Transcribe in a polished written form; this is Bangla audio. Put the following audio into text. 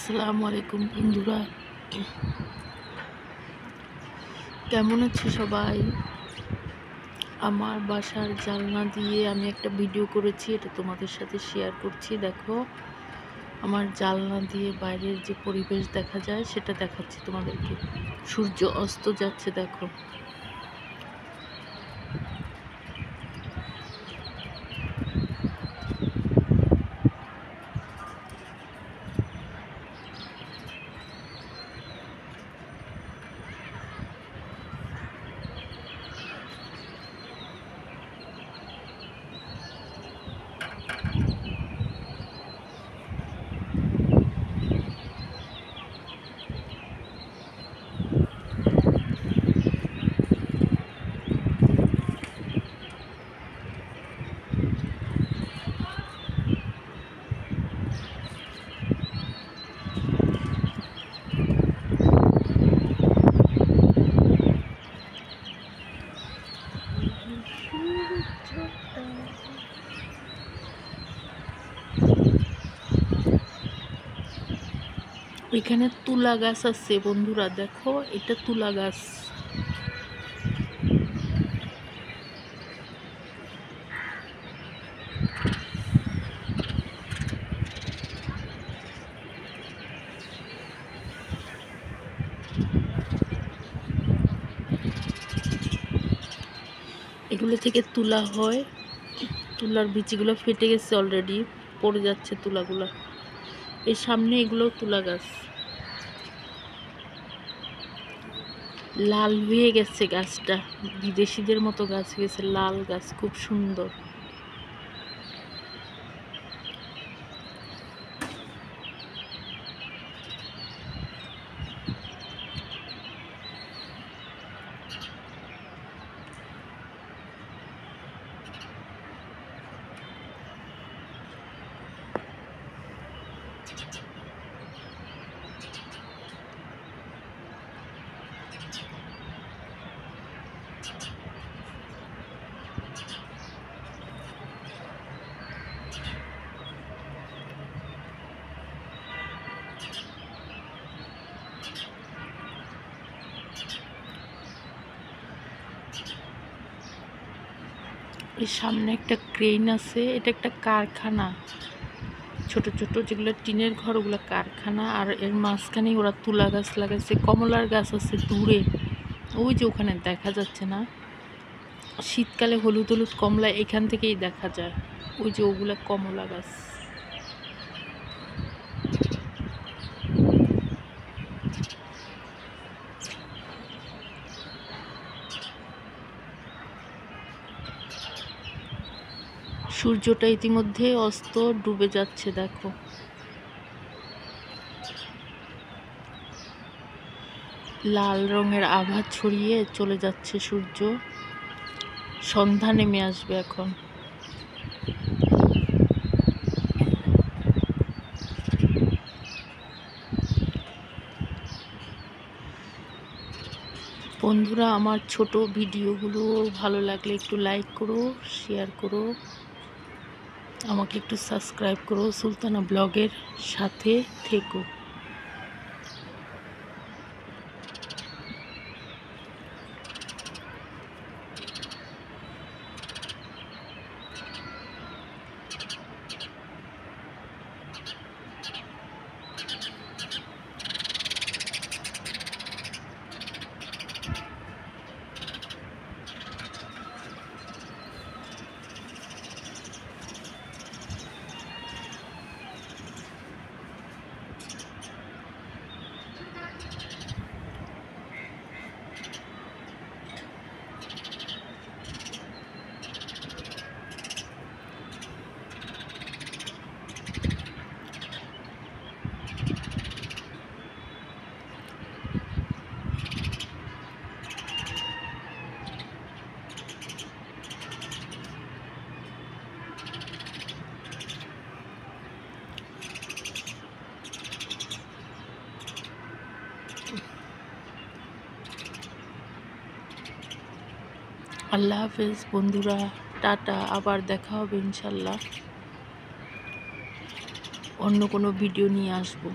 আসসালামু আলাইকুম বন্ধুরা, কেমন আছো সবাই? আমার বাসার জানলা দিয়ে আমি একটা ভিডিও করেছি, এটা তোমাদের সাথে শেয়ার করছি। দেখো, আমার জানলা দিয়ে বাইরের যে পরিবেশ দেখা যায় সেটা দেখাচ্ছি তোমাদেরকে। সূর্য অস্ত যাচ্ছে দেখো। এখানে তুলা গাছ আছে বন্ধুরা, দেখো এটা তুলা গাছ। এগুলো থেকে তুলা হয়, তুলার বিচিগুলো ফেটে গেছে, অলরেডি পড়ে যাচ্ছে তুলাগুলো। এর সামনে এগুলো তুলা গাছ, লাল হয়ে গেছে গাছটা, বিদেশিদের মতো গাছ হয়েছে, লাল গাছ, খুব সুন্দর। এর সামনে একটা ক্রেন আছে, এটা একটা কারখানা, ছোট ছোট যেগুলো টিনের ঘর ওগুলো কারখানা। আর এর মাঝখানে ওরা তুলা গাছ লাগাইছে, কমলার গাছ আছে দূরে, ওই যে ওখানে দেখা যাচ্ছে না, শীতকালে হলুদ হলুদ কমলা এখান থেকেই দেখা যায়, ওই যে ওগুলা কমলা গাছ। সূর্যটা ইতিমধ্যে অস্ত ডুবে যাচ্ছে দেখো। লাল রঙের আভা ছড়িয়ে চলে যাচ্ছে সূর্য, সন্ধ্যা নেমে আসবে এখন। বন্ধুরা, আমার ছোট ভিডিওগুলো ভালো লাগলে একটু লাইক করো, শেয়ার করো, আমাকে একটু সাবস্ক্রাইব করো, সুলতানা ব্লগের সাথে থেকো। আল্লাহ হাফেজ বন্ধুরা, টাটা, আবার দেখা হবে ইনশাল্লাহ, অন্য কোনো ভিডিও নিয়ে আসবো।